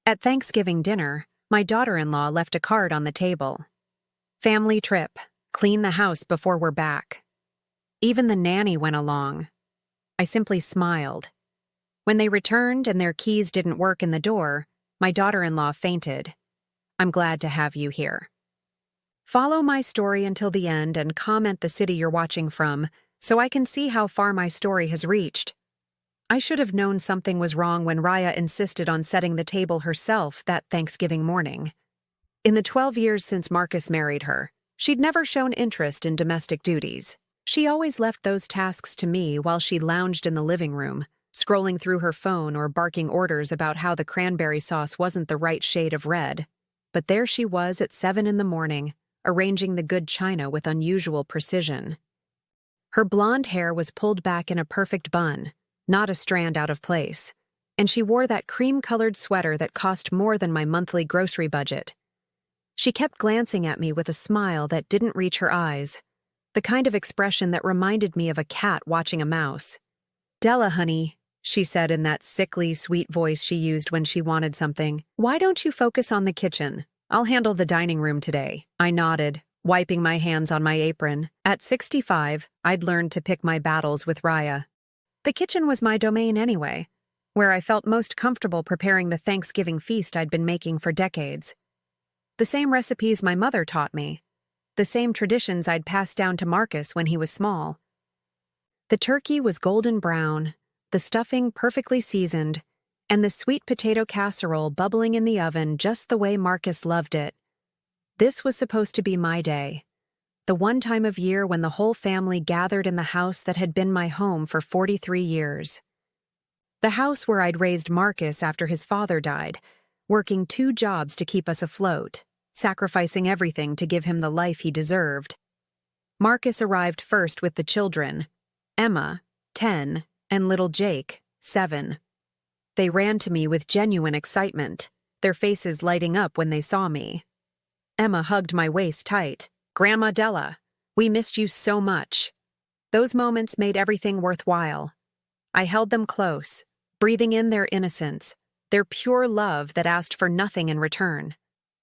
At Thanksgiving dinner, my daughter-in-law left a card on the table. Family trip. Clean the house before we're back. Even the nanny went along. I simply smiled. When they returned and their keys didn't work in the door, my daughter-in-law fainted. I'm glad to have you here. Follow my story until the end and comment the city you're watching from so I can see how far my story has reached. I should have known something was wrong when Raya insisted on setting the table herself that Thanksgiving morning. In the 12 years since Marcus married her, she'd never shown interest in domestic duties. She always left those tasks to me while she lounged in the living room, scrolling through her phone or barking orders about how the cranberry sauce wasn't the right shade of red. But there she was at 7 in the morning, arranging the good china with unusual precision. Her blonde hair was pulled back in a perfect bun, not a strand out of place, and she wore that cream-colored sweater that cost more than my monthly grocery budget. She kept glancing at me with a smile that didn't reach her eyes, the kind of expression that reminded me of a cat watching a mouse. "Della, honey," she said in that sickly, sweet voice she used when she wanted something, "why don't you focus on the kitchen? I'll handle the dining room today." I nodded, wiping my hands on my apron. At 65, I'd learned to pick my battles with Raya. The kitchen was my domain anyway, where I felt most comfortable preparing the Thanksgiving feast I'd been making for decades. The same recipes my mother taught me, the same traditions I'd passed down to Marcus when he was small. The turkey was golden brown, the stuffing perfectly seasoned, and the sweet potato casserole bubbling in the oven just the way Marcus loved it. This was supposed to be my day, the one time of year when the whole family gathered in the house that had been my home for 43 years. The house where I'd raised Marcus after his father died, working 2 jobs to keep us afloat, sacrificing everything to give him the life he deserved. Marcus arrived first with the children, Emma, 10, and little Jake, 7. They ran to me with genuine excitement, their faces lighting up when they saw me. Emma hugged my waist tight. "Grandma Della, we missed you so much." Those moments made everything worthwhile. I held them close, breathing in their innocence, their pure love that asked for nothing in return.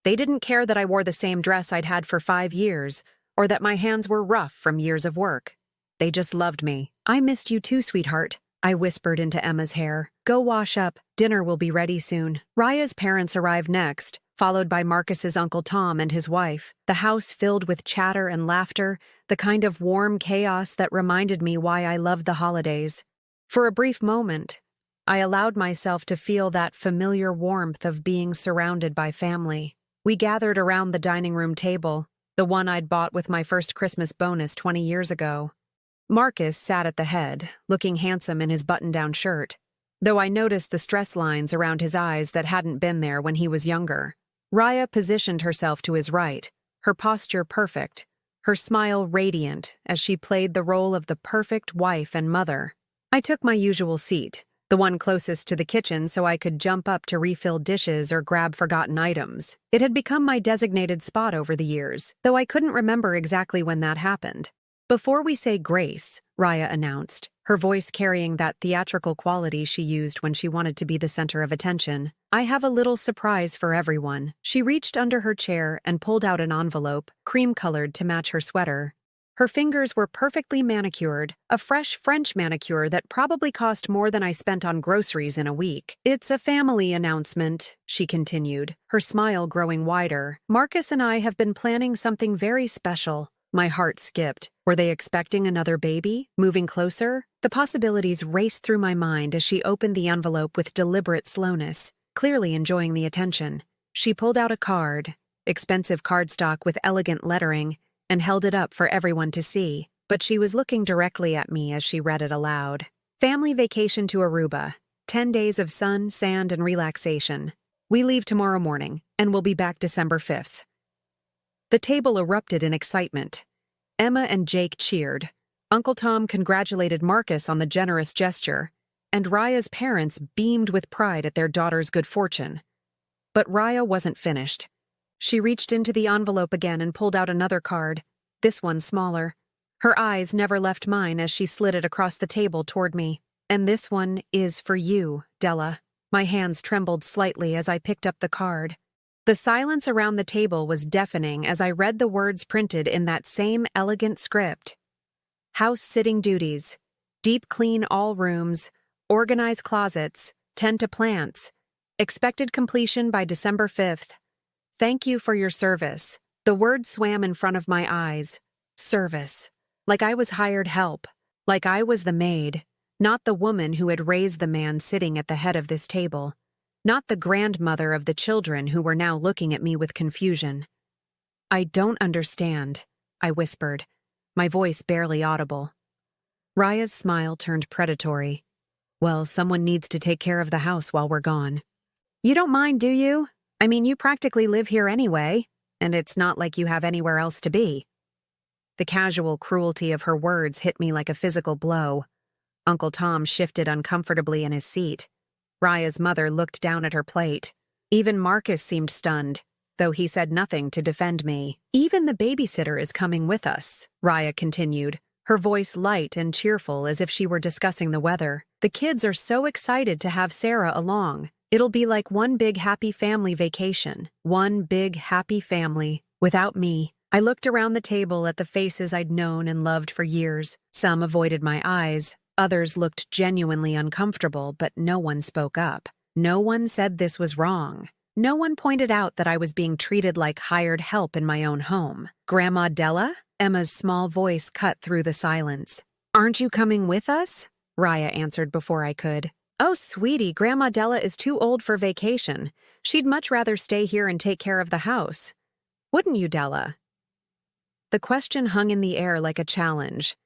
They didn't care that I wore the same dress I'd had for 5 years, or that my hands were rough from years of work. They just loved me. "I missed you too, sweetheart," I whispered into Emma's hair. "Go wash up. Dinner will be ready soon." Raya's parents arrived next, followed by Marcus's Uncle Tom and his wife, the house filled with chatter and laughter, the kind of warm chaos that reminded me why I loved the holidays. For a brief moment, I allowed myself to feel that familiar warmth of being surrounded by family. We gathered around the dining room table, the one I'd bought with my first Christmas bonus 20 years ago. Marcus sat at the head, looking handsome in his button-down shirt, though I noticed the stress lines around his eyes that hadn't been there when he was younger. Raya positioned herself to his right, her posture perfect, her smile radiant as she played the role of the perfect wife and mother. I took my usual seat, the one closest to the kitchen so I could jump up to refill dishes or grab forgotten items. It had become my designated spot over the years, though I couldn't remember exactly when that happened. "Before we say grace," Raya announced, her voice carrying that theatrical quality she used when she wanted to be the center of attention, "I have a little surprise for everyone." She reached under her chair and pulled out an envelope, cream-colored to match her sweater. Her fingers were perfectly manicured, a fresh French manicure that probably cost more than I spent on groceries in a week. "It's a family announcement," she continued, her smile growing wider. "Marcus and I have been planning something very special." My heart skipped. Were they expecting another baby? Moving closer? The possibilities raced through my mind as she opened the envelope with deliberate slowness, clearly enjoying the attention. She pulled out a card, expensive cardstock with elegant lettering, and held it up for everyone to see, but she was looking directly at me as she read it aloud. "Family vacation to Aruba. 10 days of sun, sand, and relaxation. We leave tomorrow morning, and we'll be back December 5th. The table erupted in excitement. Emma and Jake cheered. Uncle Tom congratulated Marcus on the generous gesture, and Raya's parents beamed with pride at their daughter's good fortune. But Raya wasn't finished. She reached into the envelope again and pulled out another card, this one smaller. Her eyes never left mine as she slid it across the table toward me. "And this one is for you, Della." My hands trembled slightly as I picked up the card. The silence around the table was deafening as I read the words printed in that same elegant script. House sitting duties. Deep clean all rooms. Organize closets. Tend to plants. Expected completion by December 5th. Thank you for your service. The word swam in front of my eyes. Service. Like I was hired help. Like I was the maid. Not the woman who had raised the man sitting at the head of this table. Not the grandmother of the children who were now looking at me with confusion. I don't understand, I whispered, my voice barely audible. Raya's smile turned predatory. Well, someone needs to take care of the house while we're gone. You don't mind, do you? I mean, you practically live here anyway, and it's not like you have anywhere else to be. The casual cruelty of her words hit me like a physical blow. Uncle Tom shifted uncomfortably in his seat. Raya's mother looked down at her plate. Even Marcus seemed stunned, though he said nothing to defend me. Even the babysitter is coming with us, Raya continued, her voice light and cheerful as if she were discussing the weather. The kids are so excited to have Sarah along. It'll be like one big happy family vacation. One big happy family. Without me. I looked around the table at the faces I'd known and loved for years. Some avoided my eyes. Others looked genuinely uncomfortable, but no one spoke up. No one said this was wrong. No one pointed out that I was being treated like hired help in my own home. Grandma Della? Emma's small voice cut through the silence. Aren't you coming with us? Raya answered before I could. Oh, sweetie, Grandma Della is too old for vacation. She'd much rather stay here and take care of the house. Wouldn't you, Della? The question hung in the air like a challenge.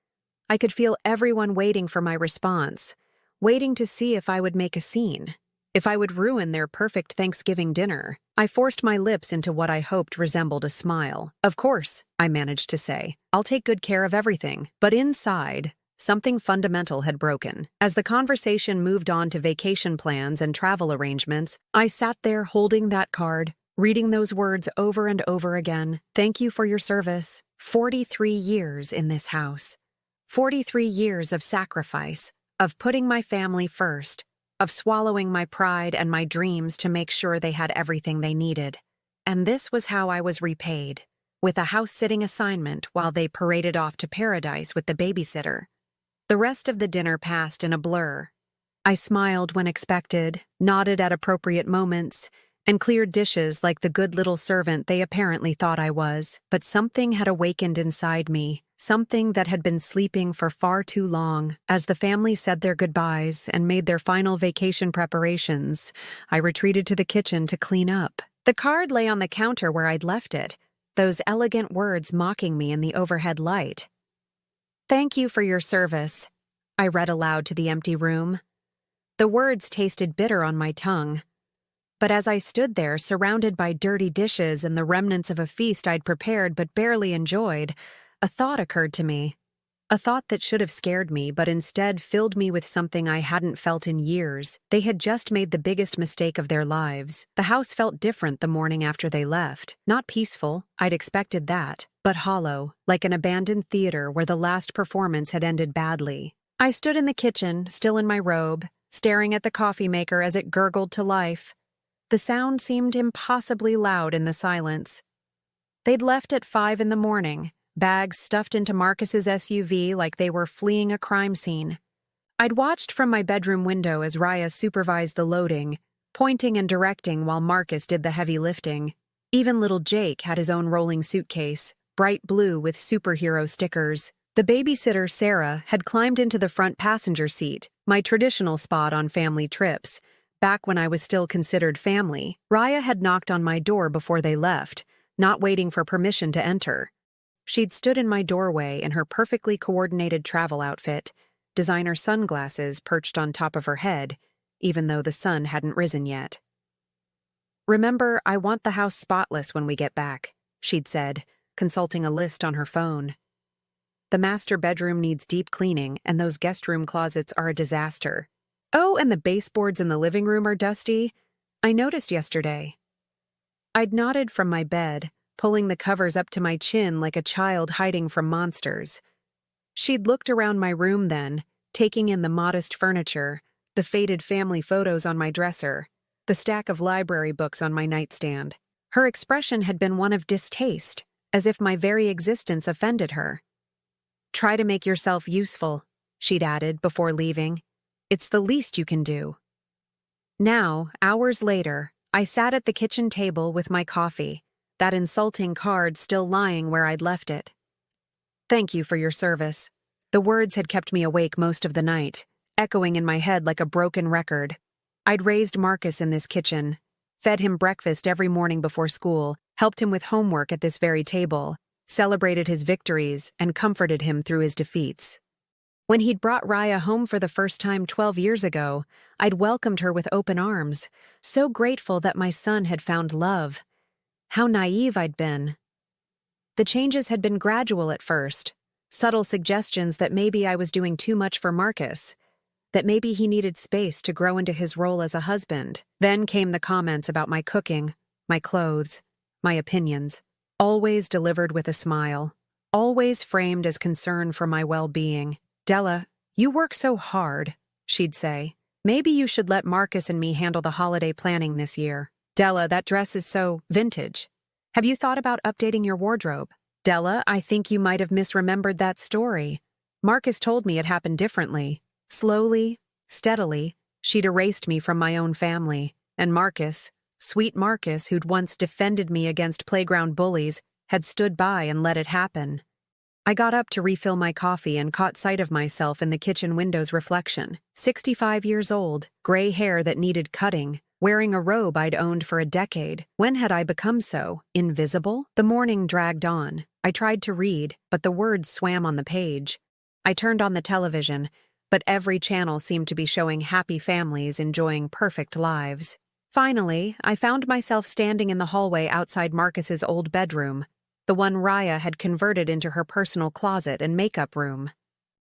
I could feel everyone waiting for my response, waiting to see if I would make a scene, if I would ruin their perfect Thanksgiving dinner. I forced my lips into what I hoped resembled a smile. Of course, I managed to say. I'll take good care of everything. But inside, something fundamental had broken. As the conversation moved on to vacation plans and travel arrangements, I sat there holding that card, reading those words over and over again. Thank you for your service. 43 years in this house. 43 years of sacrifice, of putting my family first, of swallowing my pride and my dreams to make sure they had everything they needed. And this was how I was repaid, with a house-sitting assignment while they paraded off to paradise with the babysitter. The rest of the dinner passed in a blur. I smiled when expected, nodded at appropriate moments, and cleared dishes like the good little servant they apparently thought I was. But something had awakened inside me, something that had been sleeping for far too long. As the family said their goodbyes and made their final vacation preparations, I retreated to the kitchen to clean up. The card lay on the counter where I'd left it, those elegant words mocking me in the overhead light. Thank you for your service, I read aloud to the empty room. The words tasted bitter on my tongue. But as I stood there, surrounded by dirty dishes and the remnants of a feast I'd prepared but barely enjoyed, a thought occurred to me. A thought that should have scared me, but instead filled me with something I hadn't felt in years. They had just made the biggest mistake of their lives. The house felt different the morning after they left. Not peaceful, I'd expected that, but hollow, like an abandoned theater where the last performance had ended badly. I stood in the kitchen, still in my robe, staring at the coffee maker as it gurgled to life. The sound seemed impossibly loud in the silence. They'd left at 5 in the morning, bags stuffed into Marcus's SUV like they were fleeing a crime scene. I'd watched from my bedroom window as Raya supervised the loading, pointing and directing while Marcus did the heavy lifting. Even little Jake had his own rolling suitcase, bright blue with superhero stickers. The babysitter, Sarah, had climbed into the front passenger seat, my traditional spot on family trips. Back when I was still considered family, Raya had knocked on my door before they left, not waiting for permission to enter. She'd stood in my doorway in her perfectly coordinated travel outfit, designer sunglasses perched on top of her head, even though the sun hadn't risen yet. Remember, I want the house spotless when we get back, she'd said, consulting a list on her phone. The master bedroom needs deep cleaning, and those guest room closets are a disaster. Oh, and the baseboards in the living room are dusty. I noticed yesterday. I'd nodded from my bed, pulling the covers up to my chin like a child hiding from monsters. She'd looked around my room then, taking in the modest furniture, the faded family photos on my dresser, the stack of library books on my nightstand. Her expression had been one of distaste, as if my very existence offended her. "Try to make yourself useful," she'd added before leaving. "It's the least you can do." Now, hours later, I sat at the kitchen table with my coffee, that insulting card still lying where I'd left it. "Thank you for your service." The words had kept me awake most of the night, echoing in my head like a broken record. I'd raised Marcus in this kitchen, fed him breakfast every morning before school, helped him with homework at this very table, celebrated his victories, and comforted him through his defeats. When he'd brought Raya home for the first time 12 years ago, I'd welcomed her with open arms, so grateful that my son had found love. How naive I'd been. The changes had been gradual at first, subtle suggestions that maybe I was doing too much for Marcus, that maybe he needed space to grow into his role as a husband. Then came the comments about my cooking, my clothes, my opinions, always delivered with a smile, always framed as concern for my well-being. "Della, you work so hard," she'd say. "Maybe you should let Marcus and me handle the holiday planning this year. Della, that dress is so vintage. Have you thought about updating your wardrobe? Della, I think you might have misremembered that story. Marcus told me it happened differently." Slowly, steadily, she'd erased me from my own family, and Marcus, sweet Marcus, who'd once defended me against playground bullies, had stood by and let it happen. I got up to refill my coffee and caught sight of myself in the kitchen window's reflection. 65 years old, gray hair that needed cutting, wearing a robe I'd owned for a decade. When had I become so invisible? The morning dragged on. I tried to read, but the words swam on the page. I turned on the television, but every channel seemed to be showing happy families enjoying perfect lives. Finally, I found myself standing in the hallway outside Marcus's old bedroom, the one Raya had converted into her personal closet and makeup room.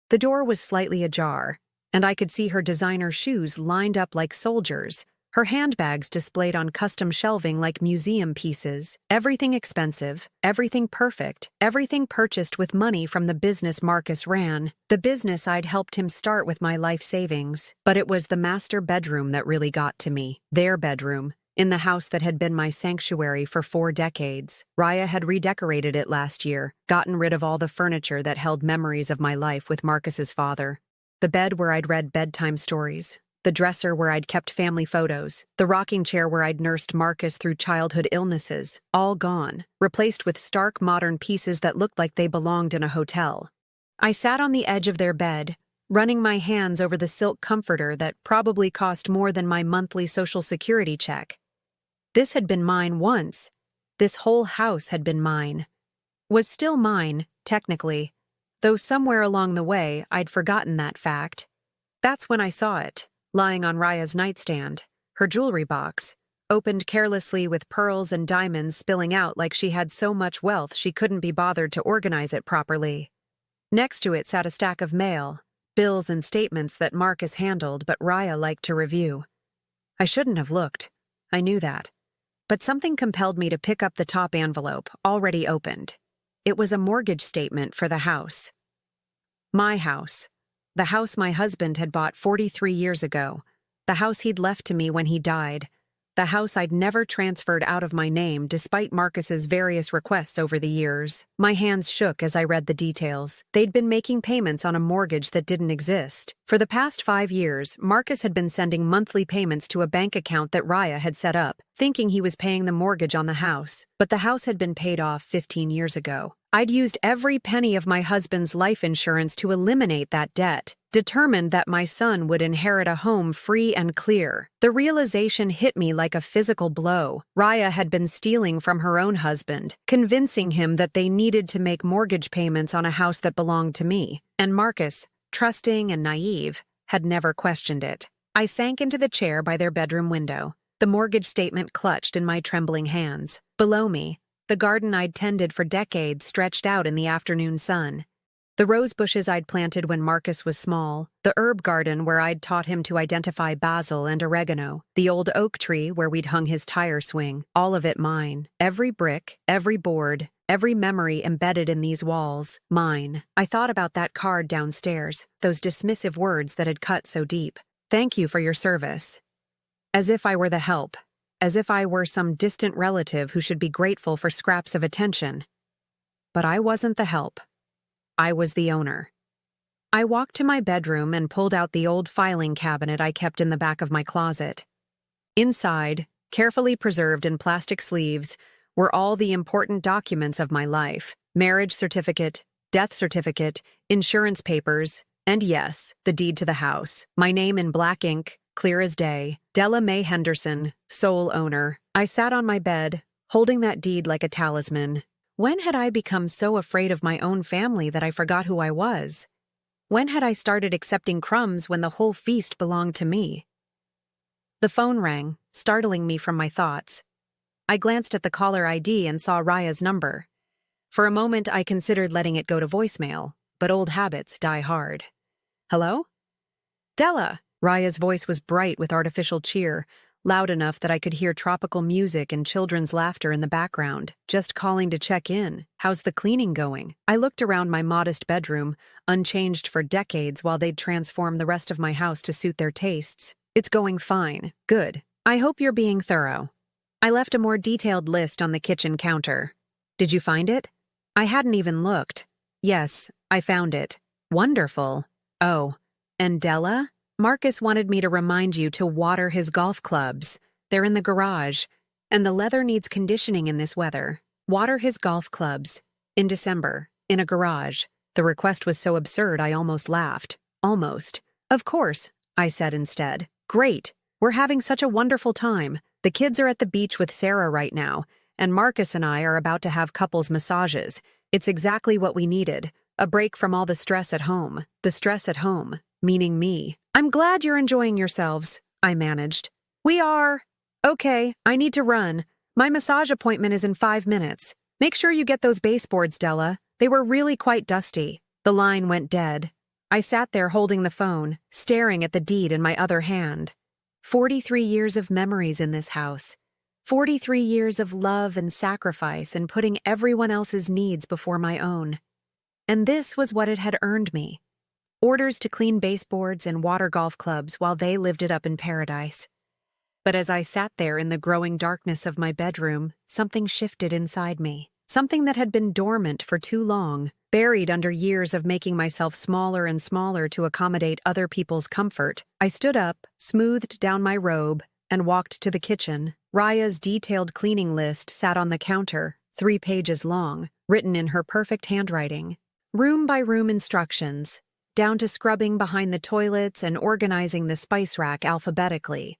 The door was slightly ajar, and I could see her designer shoes lined up like soldiers, her handbags displayed on custom shelving like museum pieces. Everything expensive, everything perfect, everything purchased with money from the business Marcus ran, the business I'd helped him start with my life savings. But it was the master bedroom that really got to me. Their bedroom, in the house that had been my sanctuary for 4 decades. Raya had redecorated it last year, gotten rid of all the furniture that held memories of my life with Marcus's father. The bed where I'd read bedtime stories, the dresser where I'd kept family photos, the rocking chair where I'd nursed Marcus through childhood illnesses, all gone, replaced with stark modern pieces that looked like they belonged in a hotel. I sat on the edge of their bed, running my hands over the silk comforter that probably cost more than my monthly Social Security check. This had been mine once. This whole house had been mine. Was still mine, technically, though somewhere along the way I'd forgotten that fact. That's when I saw it, lying on Raya's nightstand, her jewelry box, opened carelessly with pearls and diamonds spilling out like she had so much wealth she couldn't be bothered to organize it properly. Next to it sat a stack of mail, bills and statements that Marcus handled but Raya liked to review. I shouldn't have looked. I knew that. But something compelled me to pick up the top envelope, already opened. It was a mortgage statement for the house. My house. The house my husband had bought 43 years ago. The house he'd left to me when he died. The house I'd never transferred out of my name despite Marcus's various requests over the years. My hands shook as I read the details. They'd been making payments on a mortgage that didn't exist. For the past 5 years, Marcus had been sending monthly payments to a bank account that Raya had set up, thinking he was paying the mortgage on the house. But the house had been paid off 15 years ago. I'd used every penny of my husband's life insurance to eliminate that debt, determined that my son would inherit a home free and clear. The realization hit me like a physical blow. Raya had been stealing from her own husband, convincing him that they needed to make mortgage payments on a house that belonged to me. And Marcus, trusting and naive, had never questioned it. I sank into the chair by their bedroom window, the mortgage statement clutched in my trembling hands. Below me, the garden I'd tended for decades stretched out in the afternoon sun. The rose bushes I'd planted when Marcus was small, the herb garden where I'd taught him to identify basil and oregano, the old oak tree where we'd hung his tire swing, all of it mine. Every brick, every board, every memory embedded in these walls, mine. I thought about that card downstairs, those dismissive words that had cut so deep. Thank you for your service. As if I were the help. As if I were some distant relative who should be grateful for scraps of attention. But I wasn't the help. I was the owner. I walked to my bedroom and pulled out the old filing cabinet I kept in the back of my closet. Inside, carefully preserved in plastic sleeves, were all the important documents of my life: marriage certificate, death certificate, insurance papers, and yes, the deed to the house. My name in black ink, clear as day. Della Mae Henderson, sole owner. I sat on my bed, holding that deed like a talisman. When had I become so afraid of my own family that I forgot who I was? When had I started accepting crumbs when the whole feast belonged to me? The phone rang, startling me from my thoughts. I glanced at the caller ID and saw Raya's number. For a moment, I considered letting it go to voicemail, but old habits die hard. Hello? Della! Raya's voice was bright with artificial cheer, loud enough that I could hear tropical music and children's laughter in the background. Just calling to check in. How's the cleaning going? I looked around my modest bedroom, unchanged for decades while they'd transformed the rest of my house to suit their tastes. It's going fine. Good. I hope you're being thorough. I left a more detailed list on the kitchen counter. Did you find it? I hadn't even looked. Yes, I found it. Wonderful. Oh, and Della? Marcus wanted me to remind you to water his golf clubs. They're in the garage, and the leather needs conditioning in this weather. Water his golf clubs. In December, in a garage. The request was so absurd I almost laughed. Almost. Of course, I said instead. Great. We're having such a wonderful time. The kids are at the beach with Sarah right now, and Marcus and I are about to have couples massages. It's exactly what we needed. A break from all the stress at home. The stress at home, meaning me. I'm glad you're enjoying yourselves, I managed. We are. Okay, I need to run. My massage appointment is in 5 minutes. Make sure you get those baseboards, Della. They were really quite dusty. The line went dead. I sat there holding the phone, staring at the deed in my other hand. 43 years of memories in this house. 43 years of love and sacrifice and putting everyone else's needs before my own. And this was what it had earned me. Orders to clean baseboards and water golf clubs while they lived it up in paradise. But as I sat there in the growing darkness of my bedroom, something shifted inside me. Something that had been dormant for too long, buried under years of making myself smaller and smaller to accommodate other people's comfort. I stood up, smoothed down my robe, and walked to the kitchen. Raya's detailed cleaning list sat on the counter, 3 pages long, written in her perfect handwriting. Room-by-room instructions, down to scrubbing behind the toilets and organizing the spice rack alphabetically.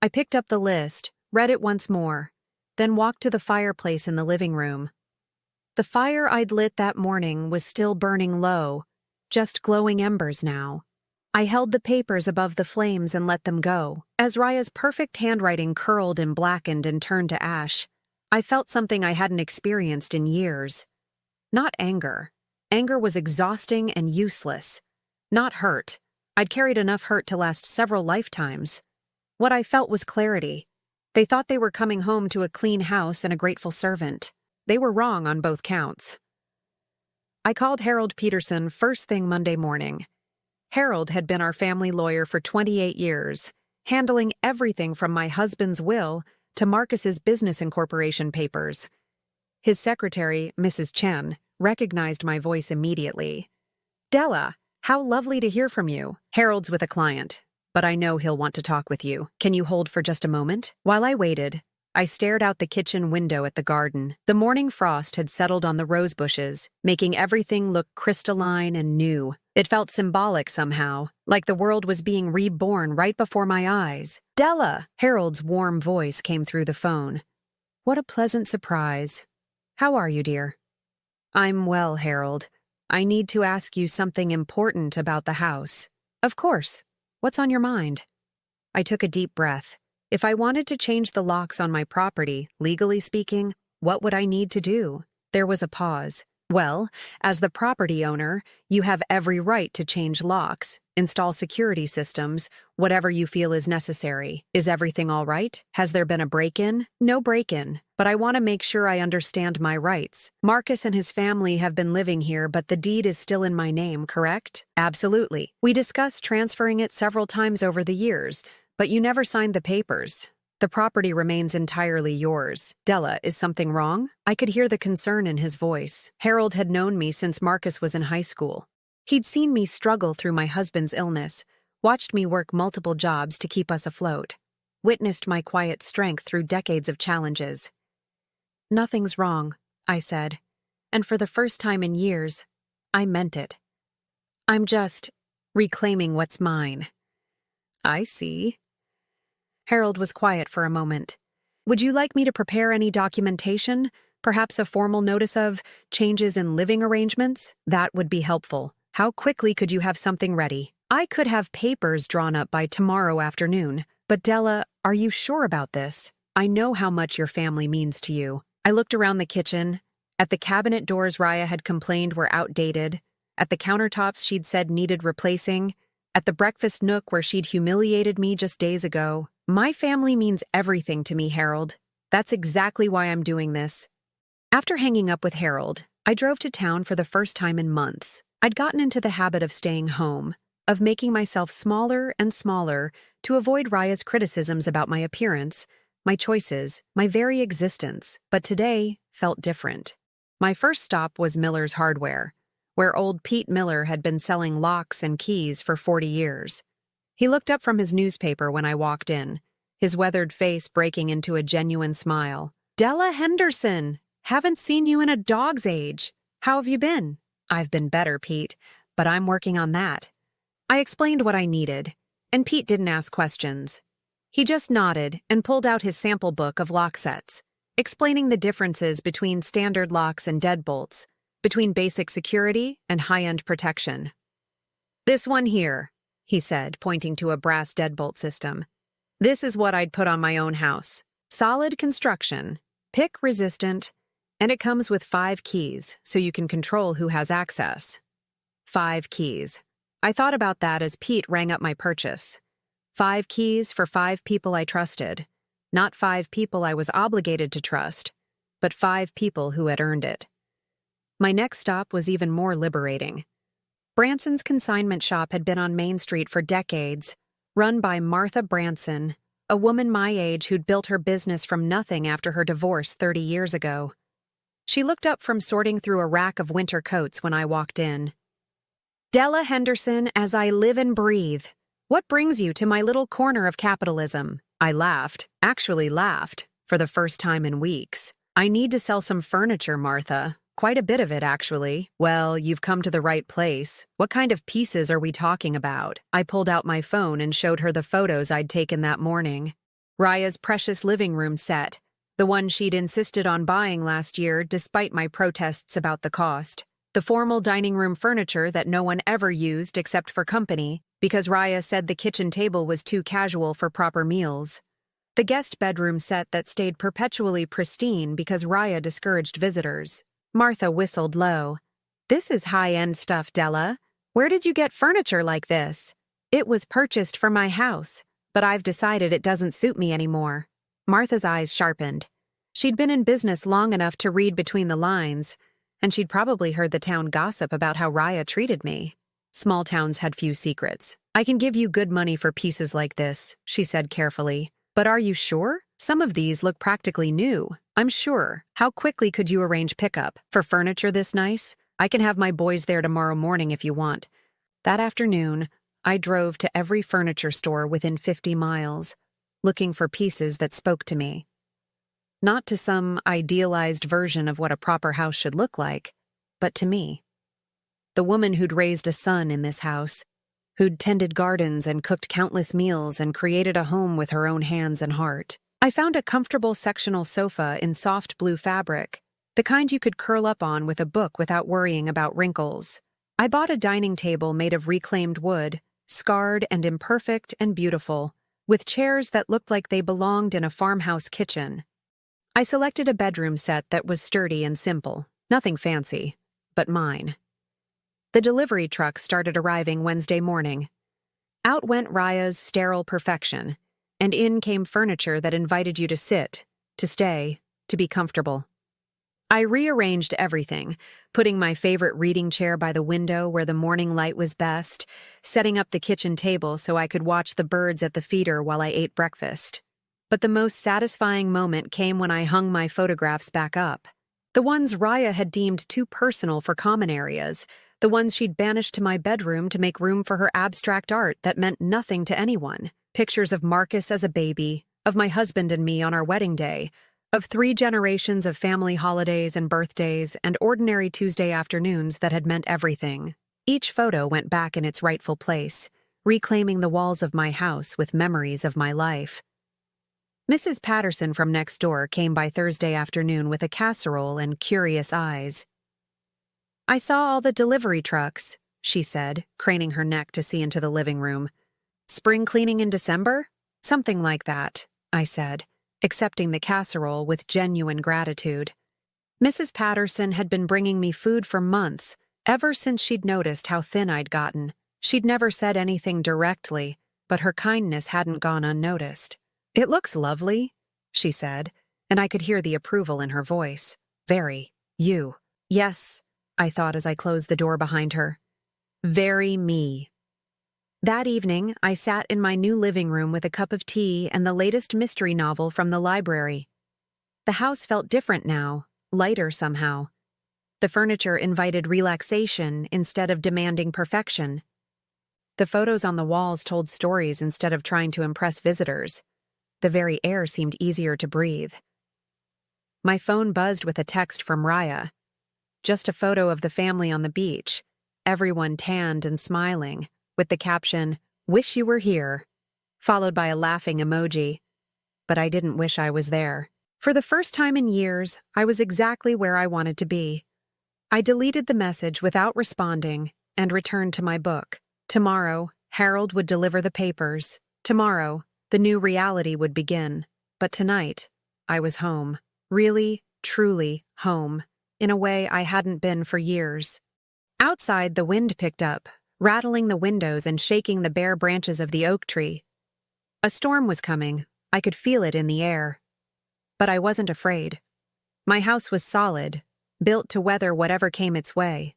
I picked up the list, read it once more, then walked to the fireplace in the living room. The fire I'd lit that morning was still burning low, just glowing embers now. I held the papers above the flames and let them go. As Raya's perfect handwriting curled and blackened and turned to ash, I felt something I hadn't experienced in years. Not anger. Anger was exhausting and useless. Not hurt. I'd carried enough hurt to last several lifetimes. What I felt was clarity. They thought they were coming home to a clean house and a grateful servant. They were wrong on both counts. I called Harold Peterson first thing Monday morning. Harold had been our family lawyer for 28 years, handling everything from my husband's will to Marcus's business incorporation papers. His secretary, Mrs. Chen, recognized my voice immediately. Della, how lovely to hear from you. Harold's with a client, but I know he'll want to talk with you. Can you hold for just a moment? While I waited, I stared out the kitchen window at the garden. The morning frost had settled on the rose bushes, making everything look crystalline and new. It felt symbolic somehow, like the world was being reborn right before my eyes. Della! Harold's warm voice came through the phone. What a pleasant surprise. How are you, dear? I'm well, Harold. I need to ask you something important about the house. Of course. What's on your mind? I took a deep breath. If I wanted to change the locks on my property, legally speaking, what would I need to do? There was a pause. Well, as the property owner, you have every right to change locks, install security systems, whatever you feel is necessary. Is everything all right? Has there been a break-in? No break-in. but I want to make sure I understand my rights. Marcus and his family have been living here, but the deed is still in my name, correct? Absolutely. We discussed transferring it several times over the years, but you never signed the papers. The property remains entirely yours. Della, is something wrong? I could hear the concern in his voice. Harold had known me since Marcus was in high school. He'd seen me struggle through my husband's illness, watched me work multiple jobs to keep us afloat, witnessed my quiet strength through decades of challenges. Nothing's wrong, I said, and for the first time in years, I meant it. I'm just reclaiming what's mine. I see. Harold was quiet for a moment. Would you like me to prepare any documentation? Perhaps a formal notice of changes in living arrangements? That would be helpful. How quickly could you have something ready? I could have papers drawn up by tomorrow afternoon. But Della, are you sure about this? I know how much your family means to you. I looked around the kitchen. At the cabinet doors Raya had complained were outdated. At the countertops she'd said needed replacing. At the breakfast nook where she'd humiliated me just days ago. My family means everything to me, Harold. That's exactly why I'm doing this. After hanging up with Harold, I drove to town for the first time in months. I'd gotten into the habit of staying home, of making myself smaller and smaller to avoid Raya's criticisms about my appearance, my choices, my very existence, but today felt different. My first stop was Miller's Hardware, where old Pete Miller had been selling locks and keys for 40 years. He looked up from his newspaper when I walked in, his weathered face breaking into a genuine smile. Della Henderson! Haven't seen you in a dog's age. How have you been? I've been better, Pete, but I'm working on that. I explained what I needed, and Pete didn't ask questions. He just nodded and pulled out his sample book of lock sets, explaining the differences between standard locks and deadbolts, between basic security and high-end protection. This one here, he said, pointing to a brass deadbolt system. This is what I'd put on my own house. Solid construction, pick-resistant, and it comes with 5 keys, so you can control who has access. 5 keys. I thought about that as Pete rang up my purchase. 5 keys for 5 people I trusted. Not 5 people I was obligated to trust, but 5 people who had earned it. My next stop was even more liberating. Branson's consignment shop had been on Main Street for decades, run by Martha Branson, a woman my age who'd built her business from nothing after her divorce 30 years ago. She looked up from sorting through a rack of winter coats when I walked in. Della Henderson, as I live and breathe. What brings you to my little corner of capitalism? I laughed, actually laughed, for the first time in weeks. I need to sell some furniture, Martha. Quite a bit of it, actually. Well, you've come to the right place. What kind of pieces are we talking about? I pulled out my phone and showed her the photos I'd taken that morning. Raya's precious living room set, the one she'd insisted on buying last year despite my protests about the cost. The formal dining room furniture that no one ever used except for company, because Raya said the kitchen table was too casual for proper meals. The guest bedroom set that stayed perpetually pristine because Raya discouraged visitors. Martha whistled low. This is high-end stuff, Della. Where did you get furniture like this? It was purchased for my house, but I've decided it doesn't suit me anymore. Martha's eyes sharpened. She'd been in business long enough to read between the lines, and she'd probably heard the town gossip about how Raya treated me. Small towns had few secrets. I can give you good money for pieces like this, she said carefully. But are you sure? Some of these look practically new. I'm sure. How quickly could you arrange pickup? For furniture this nice? I can have my boys there tomorrow morning if you want. That afternoon, I drove to every furniture store within 50 miles, looking for pieces that spoke to me. Not to some idealized version of what a proper house should look like, but to me. The woman who'd raised a son in this house, who'd tended gardens and cooked countless meals and created a home with her own hands and heart. I found a comfortable sectional sofa in soft blue fabric, the kind you could curl up on with a book without worrying about wrinkles. I bought a dining table made of reclaimed wood, scarred and imperfect and beautiful, with chairs that looked like they belonged in a farmhouse kitchen. I selected a bedroom set that was sturdy and simple, nothing fancy, but mine. The delivery truck started arriving Wednesday morning. Out went Raya's sterile perfection, and in came furniture that invited you to sit, to stay, to to be comfortable. I rearranged everything, putting my favorite reading chair by the window where the morning light was best, setting up the kitchen table so I could watch the birds at the feeder while I ate breakfast. But the most satisfying moment came when I hung my photographs back up. The ones Raya had deemed too personal for common areas, the ones she'd banished to my bedroom to make room for her abstract art that meant nothing to anyone. Pictures of Marcus as a baby, of my husband and me on our wedding day, of 3 generations of family holidays and birthdays and ordinary Tuesday afternoons that had meant everything. Each photo went back in its rightful place, reclaiming the walls of my house with memories of my life. Mrs. Patterson from next door came by Thursday afternoon with a casserole and curious eyes. "I saw all the delivery trucks," she said, craning her neck to see into the living room. "Spring cleaning in December?" "Something like that," I said, accepting the casserole with genuine gratitude. Mrs. Patterson had been bringing me food for months, ever since she'd noticed how thin I'd gotten. She'd never said anything directly, but her kindness hadn't gone unnoticed. "It looks lovely," she said, and I could hear the approval in her voice. "Very. You." "Yes," I thought as I closed the door behind her. "Very me." That evening, I sat in my new living room with a cup of tea and the latest mystery novel from the library. The house felt different now, lighter somehow. The furniture invited relaxation instead of demanding perfection. The photos on the walls told stories instead of trying to impress visitors. The very air seemed easier to breathe. My phone buzzed with a text from Raya. Just a photo of the family on the beach, everyone tanned and smiling, with the caption, "Wish you were here," followed by a laughing emoji. But I didn't wish I was there. For the first time in years, I was exactly where I wanted to be. I deleted the message without responding and returned to my book. Tomorrow, Harold would deliver the papers. Tomorrow, the new reality would begin. But tonight, I was home. Really, truly home, in a way I hadn't been for years. Outside, the wind picked up, rattling the windows and shaking the bare branches of the oak tree. A storm was coming. I could feel it in the air. But I wasn't afraid. My house was solid, built to weather whatever came its way.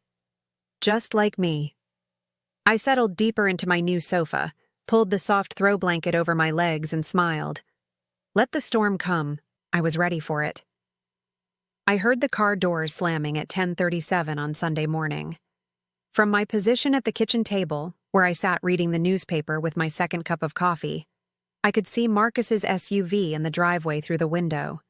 Just like me. I settled deeper into my new sofa, pulled the soft throw blanket over my legs and smiled. Let the storm come. I was ready for it. I heard the car doors slamming at 10:37 on Sunday morning. From my position at the kitchen table, where I sat reading the newspaper with my second cup of coffee, I could see Marcus's SUV in the driveway through the window.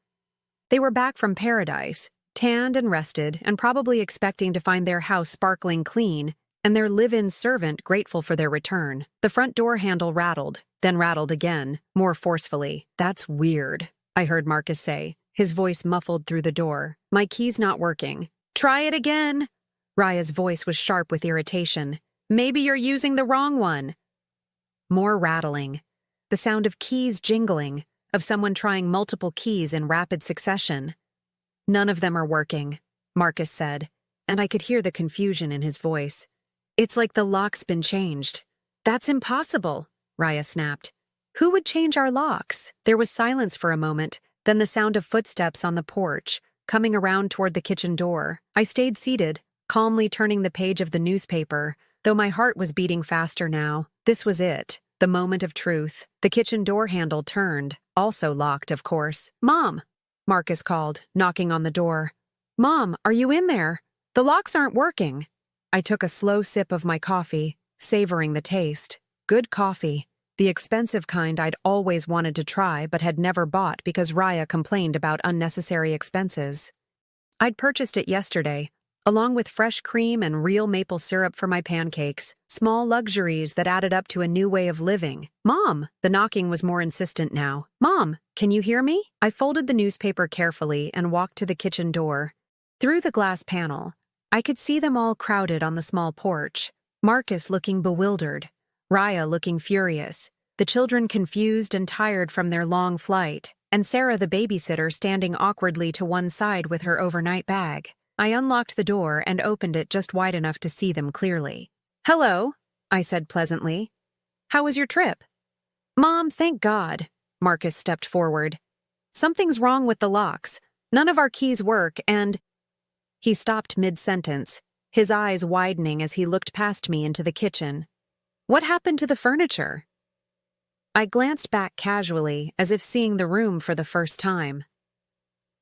They were back from paradise, tanned and rested, and probably expecting to find their house sparkling clean and their live-in servant grateful for their return. The front door handle rattled, then rattled again, more forcefully. "That's weird," I heard Marcus say, his voice muffled through the door. "My key's not working." "Try it again." Raya's voice was sharp with irritation. "Maybe you're using the wrong one." More rattling. The sound of keys jingling, of someone trying multiple keys in rapid succession. "None of them are working," Marcus said, and I could hear the confusion in his voice. "It's like the lock's been changed." "That's impossible," Raya snapped. "Who would change our locks?" There was silence for a moment, then the sound of footsteps on the porch, coming around toward the kitchen door. I stayed seated, calmly turning the page of the newspaper, though my heart was beating faster now. This was it, the moment of truth. The kitchen door handle turned, also locked, of course. "Mom," Marcus called, knocking on the door. "Mom, are you in there? The locks aren't working." I took a slow sip of my coffee, savoring the taste. Good coffee. The expensive kind I'd always wanted to try but had never bought because Raya complained about unnecessary expenses. I'd purchased it yesterday, along with fresh cream and real maple syrup for my pancakes, small luxuries that added up to a new way of living. "Mom!" The knocking was more insistent now. "Mom, can you hear me?" I folded the newspaper carefully and walked to the kitchen door. Through the glass panel, I could see them all crowded on the small porch. Marcus looking bewildered, Raya looking furious, the children confused and tired from their long flight, and Sarah the babysitter standing awkwardly to one side with her overnight bag. I unlocked the door and opened it just wide enough to see them clearly. "Hello," I said pleasantly. "How was your trip?" "Mom, thank God." Marcus stepped forward. "Something's wrong with the locks. None of our keys work, and— He stopped mid-sentence, his eyes widening as he looked past me into the kitchen. What happened to the furniture? I glanced back casually, as if seeing the room for the first time.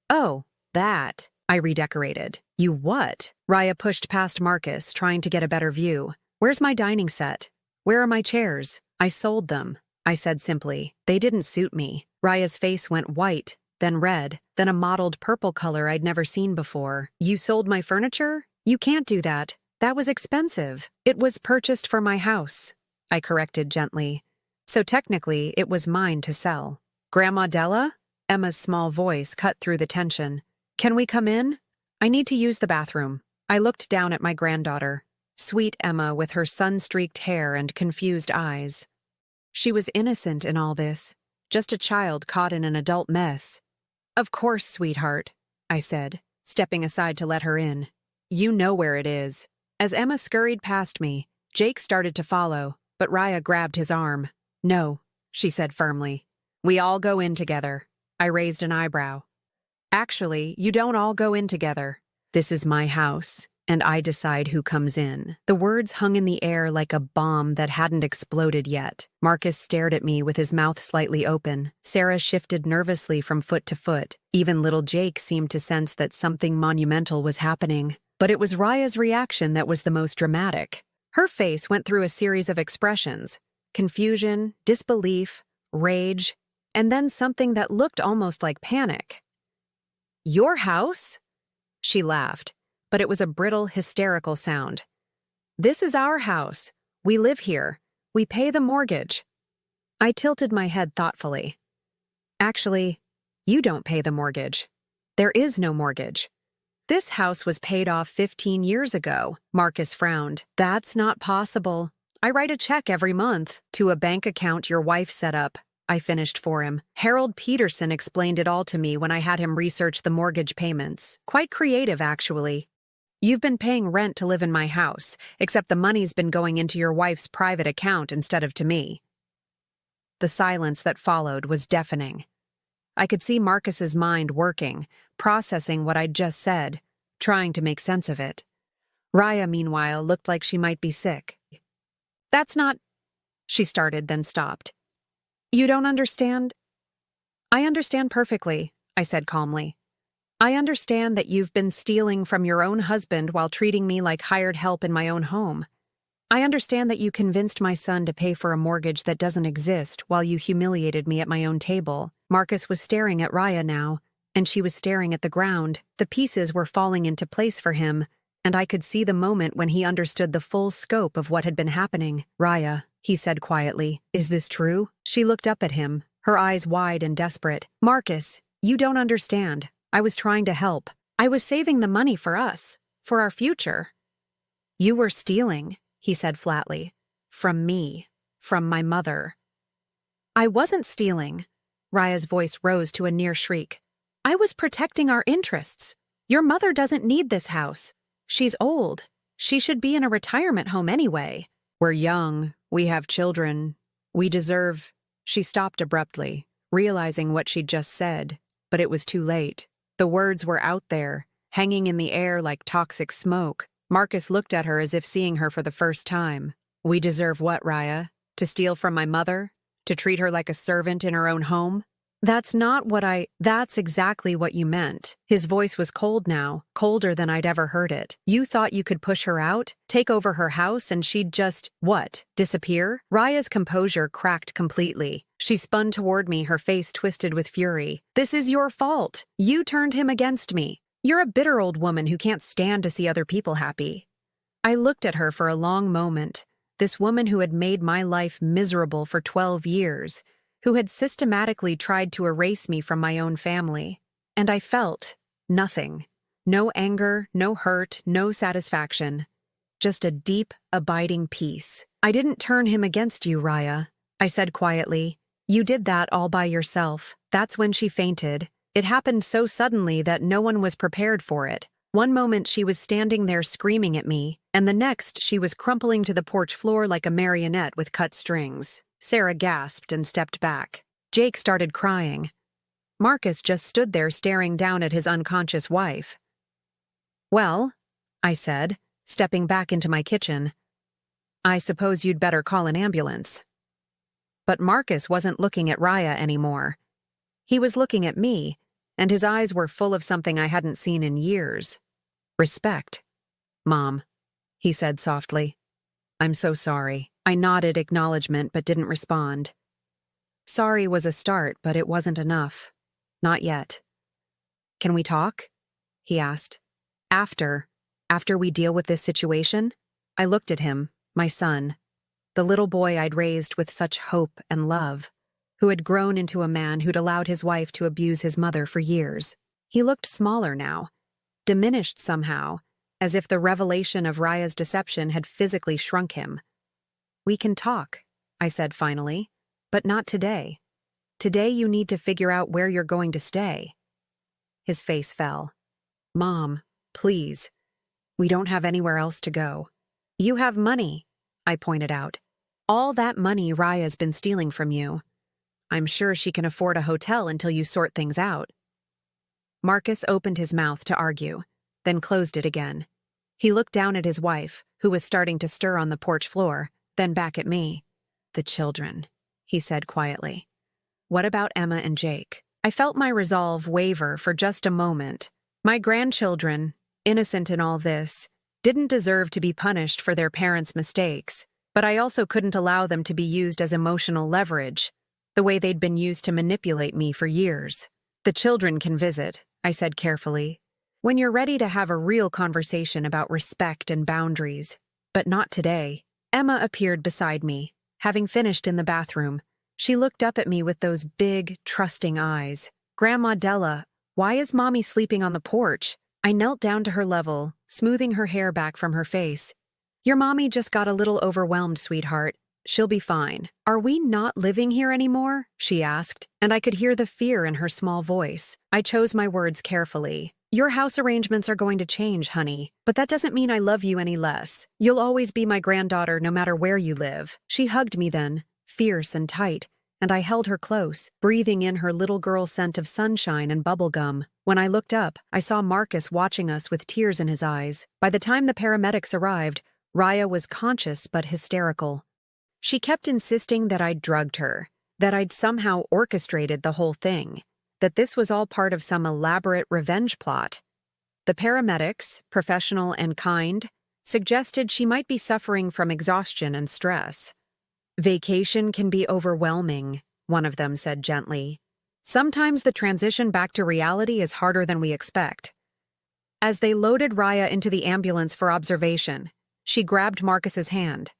Oh, that. I redecorated. You what? Raya pushed past Marcus, trying to get a better view. Where's my dining set? Where are my chairs? I sold them, I said simply. They didn't suit me. Raya's face went white, then red, then a mottled purple color I'd never seen before. You sold my furniture? You can't do that. That was expensive. It was purchased for my house, I corrected gently. So technically, it was mine to sell. Grandma Della? Emma's small voice cut through the tension. Can we come in? I need to use the bathroom. I looked down at my granddaughter, sweet Emma with her sun-streaked hair and confused eyes. She was innocent in all this, just a child caught in an adult mess. Of course, sweetheart, I said, stepping aside to let her in. You know where it is. As Emma scurried past me, Jake started to follow, but Raya grabbed his arm. No, she said firmly. We all go in together. I raised an eyebrow. Actually, you don't all go in together. This is my house, and I decide who comes in. The words hung in the air like a bomb that hadn't exploded yet. Marcus stared at me with his mouth slightly open. Sarah shifted nervously from foot to foot. Even little Jake seemed to sense that something monumental was happening. But it was Raya's reaction that was the most dramatic. Her face went through a series of expressions: confusion, disbelief, rage, and then something that looked almost like panic. Your house? She laughed, but it was a brittle, hysterical sound. This is our house. We live here. We pay the mortgage. I tilted my head thoughtfully. Actually, you don't pay the mortgage. There is no mortgage. This house was paid off 15 years ago, Marcus frowned. That's not possible. I write a check every month to a bank account your wife set up. I finished for him. Harold Peterson explained it all to me when I had him research the mortgage payments. Quite creative, actually. You've been paying rent to live in my house, except the money's been going into your wife's private account instead of to me. The silence that followed was deafening. I could see Marcus's mind working, processing what I'd just said, trying to make sense of it. Raya, meanwhile, looked like she might be sick. That's not— She started, then stopped. You don't understand? I understand perfectly, I said calmly. I understand that you've been stealing from your own husband while treating me like hired help in my own home. I understand that you convinced my son to pay for a mortgage that doesn't exist while you humiliated me at my own table. Marcus was staring at Raya now, and she was staring at the ground. The pieces were falling into place for him, and I could see the moment when he understood the full scope of what had been happening. Raya, he said quietly, is this true? She looked up at him, her eyes wide and desperate. Marcus, you don't understand. I was trying to help. I was saving the money for us, for our future. You were stealing, he said flatly. From me, from my mother. I wasn't stealing. Raya's voice rose to a near shriek. I was protecting our interests. Your mother doesn't need this house. She's old. She should be in a retirement home anyway. We're young. We have children. We deserve— She stopped abruptly, realizing what she'd just said, but it was too late. The words were out there, hanging in the air like toxic smoke. Marcus looked at her as if seeing her for the first time. We deserve what, Raya? To steal from my mother? To treat her like a servant in her own home? That's exactly what you meant. His voice was cold now, colder than I'd ever heard it. You thought you could push her out, take over her house, and she'd just— What? Disappear? Raya's composure cracked completely. She spun toward me, her face twisted with fury. This is your fault. You turned him against me. You're a bitter old woman who can't stand to see other people happy. I looked at her for a long moment, this woman who had made my life miserable for 12 years, who had systematically tried to erase me from my own family. And I felt nothing. No anger, no hurt, no satisfaction. Just a deep, abiding peace. I didn't turn him against you, Raya, I said quietly. You did that all by yourself. That's when she fainted. It happened so suddenly that no one was prepared for it. One moment she was standing there screaming at me, and the next she was crumpling to the porch floor like a marionette with cut strings. Sarah gasped and stepped back. Jake started crying. Marcus just stood there staring down at his unconscious wife. "Well," I said, stepping back into my kitchen, "I suppose you'd better call an ambulance." But Marcus wasn't looking at Raya anymore. He was looking at me, and his eyes were full of something I hadn't seen in years. Respect. "Mom," he said softly. "I'm so sorry." I nodded acknowledgement but didn't respond. Sorry was a start, but it wasn't enough. Not yet. "Can we talk?" he asked. After we deal with this situation?" I looked at him, my son, the little boy I'd raised with such hope and love, who had grown into a man who'd allowed his wife to abuse his mother for years. He looked smaller now, diminished somehow, as if the revelation of Raya's deception had physically shrunk him. "We can talk," I said finally, "but not today. Today you need to figure out where you're going to stay." His face fell. "Mom, please. We don't have anywhere else to go." "You have money," I pointed out. "All that money Raya's been stealing from you. I'm sure she can afford a hotel until you sort things out." Marcus opened his mouth to argue, then closed it again. He looked down at his wife, who was starting to stir on the porch floor, then back at me. "The children," he said quietly. "What about Emma and Jake?" I felt my resolve waver for just a moment. My grandchildren, innocent in all this, didn't deserve to be punished for their parents' mistakes, but I also couldn't allow them to be used as emotional leverage, the way they'd been used to manipulate me for years. "The children can visit," I said carefully, "when you're ready to have a real conversation about respect and boundaries, but not today." Emma appeared beside me, having finished in the bathroom. She looked up at me with those big, trusting eyes. "Grandma Della, why is Mommy sleeping on the porch?" I knelt down to her level, smoothing her hair back from her face. "Your mommy just got a little overwhelmed, sweetheart. She'll be fine." "Are we not living here anymore?" she asked, and I could hear the fear in her small voice. I chose my words carefully. "Your house arrangements are going to change, honey, but that doesn't mean I love you any less. You'll always be my granddaughter no matter where you live." She hugged me then, fierce and tight, and I held her close, breathing in her little girl scent of sunshine and bubble gum. When I looked up, I saw Marcus watching us with tears in his eyes. By the time the paramedics arrived, Raya was conscious but hysterical. She kept insisting that I'd drugged her, that I'd somehow orchestrated the whole thing, that this was all part of some elaborate revenge plot. The paramedics, professional and kind, suggested she might be suffering from exhaustion and stress. "Vacation can be overwhelming," one of them said gently. "Sometimes the transition back to reality is harder than we expect." As they loaded Raya into the ambulance for observation, she grabbed Marcus's hand.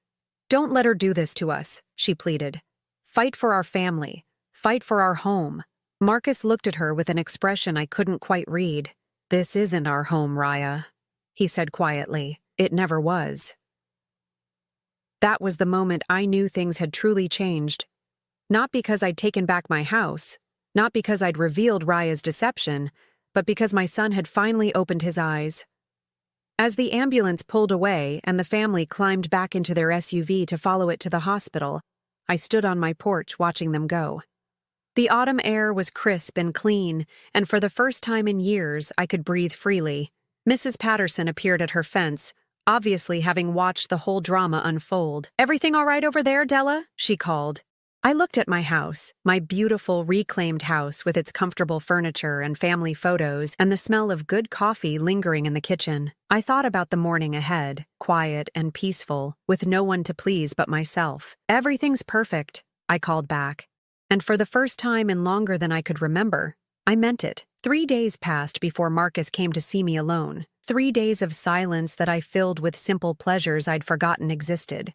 "Don't let her do this to us," she pleaded. "Fight for our family. Fight for our home." Marcus looked at her with an expression I couldn't quite read. "This isn't our home, Raya," he said quietly. "It never was." That was the moment I knew things had truly changed. Not because I'd taken back my house, not because I'd revealed Raya's deception, but because my son had finally opened his eyes. As the ambulance pulled away and the family climbed back into their SUV to follow it to the hospital, I stood on my porch watching them go. The autumn air was crisp and clean, and for the first time in years, I could breathe freely. Mrs. Patterson appeared at her fence, obviously having watched the whole drama unfold. "Everything all right over there, Della?" she called. I looked at my house, my beautiful reclaimed house with its comfortable furniture and family photos and the smell of good coffee lingering in the kitchen. I thought about the morning ahead, quiet and peaceful, with no one to please but myself. "Everything's perfect," I called back. And for the first time in longer than I could remember, I meant it. 3 days passed before Marcus came to see me alone. 3 days of silence that I filled with simple pleasures I'd forgotten existed.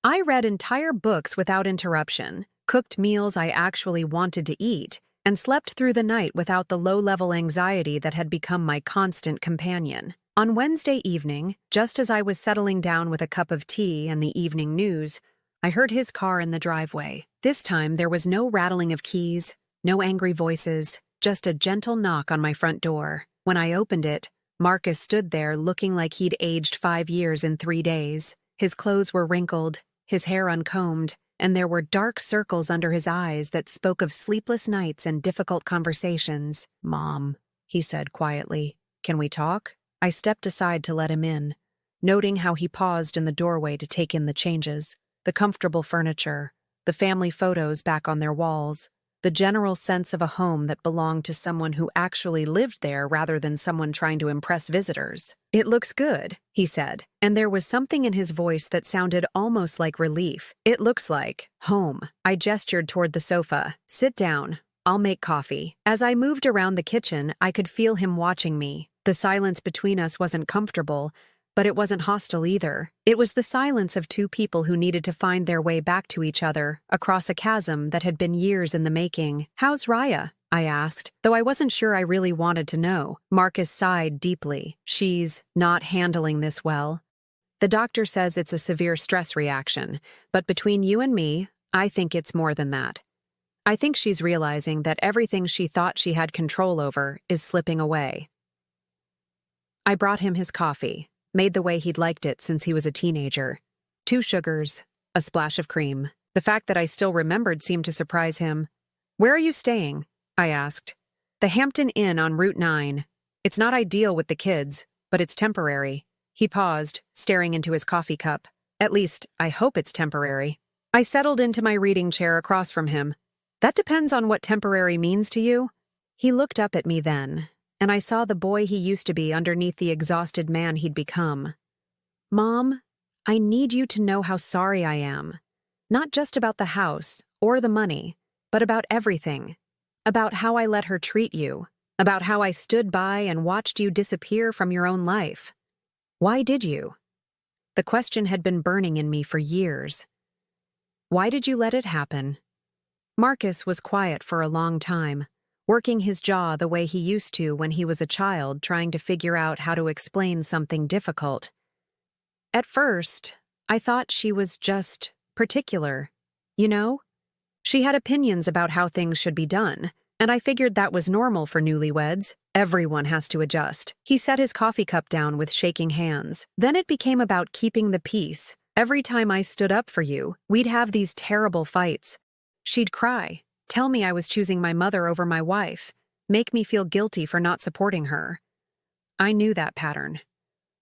I read entire books without interruption, cooked meals I actually wanted to eat, and slept through the night without the low-level anxiety that had become my constant companion. On Wednesday evening, just as I was settling down with a cup of tea and the evening news, I heard his car in the driveway. This time there was no rattling of keys, no angry voices, just a gentle knock on my front door. When I opened it, Marcus stood there looking like he'd aged 5 years in 3 days. His clothes were wrinkled, his hair uncombed, and there were dark circles under his eyes that spoke of sleepless nights and difficult conversations. "Mom," he said quietly, "can we talk?" I stepped aside to let him in, noting how he paused in the doorway to take in the changes, the comfortable furniture, the family photos back on their walls, the general sense of a home that belonged to someone who actually lived there rather than someone trying to impress visitors. "It looks good," he said, and there was something in his voice that sounded almost like relief. "It looks like home." I gestured toward the sofa. "Sit down. I'll make coffee." As I moved around the kitchen, I could feel him watching me. The silence between us wasn't comfortable, but it wasn't hostile either. It was the silence of two people who needed to find their way back to each other, across a chasm that had been years in the making. "How's Raya?" I asked, though I wasn't sure I really wanted to know. Marcus sighed deeply. "She's not handling this well. The doctor says it's a severe stress reaction, but between you and me, I think it's more than that. I think she's realizing that everything she thought she had control over is slipping away." I brought him his coffee, made the way he'd liked it since he was a teenager. 2 sugars, a splash of cream. The fact that I still remembered seemed to surprise him. "Where are you staying?" I asked. "The Hampton Inn on Route 9. It's not ideal with the kids, but it's temporary." He paused, staring into his coffee cup. "At least, I hope it's temporary." I settled into my reading chair across from him. "That depends on what temporary means to you." He looked up at me then, and I saw the boy he used to be underneath the exhausted man he'd become. "Mom, I need you to know how sorry I am. Not just about the house or the money, but about everything. About how I let her treat you. About how I stood by and watched you disappear from your own life. Why did you?" The question had been burning in me for years. Why did you let it happen? Marcus was quiet for a long time, working his jaw the way he used to when he was a child trying to figure out how to explain something difficult. "At first, I thought she was just particular, you know? She had opinions about how things should be done, and I figured that was normal for newlyweds. Everyone has to adjust." He set his coffee cup down with shaking hands. "Then it became about keeping the peace. Every time I stood up for you, we'd have these terrible fights. She'd cry, tell me I was choosing my mother over my wife, make me feel guilty for not supporting her. I knew that pattern.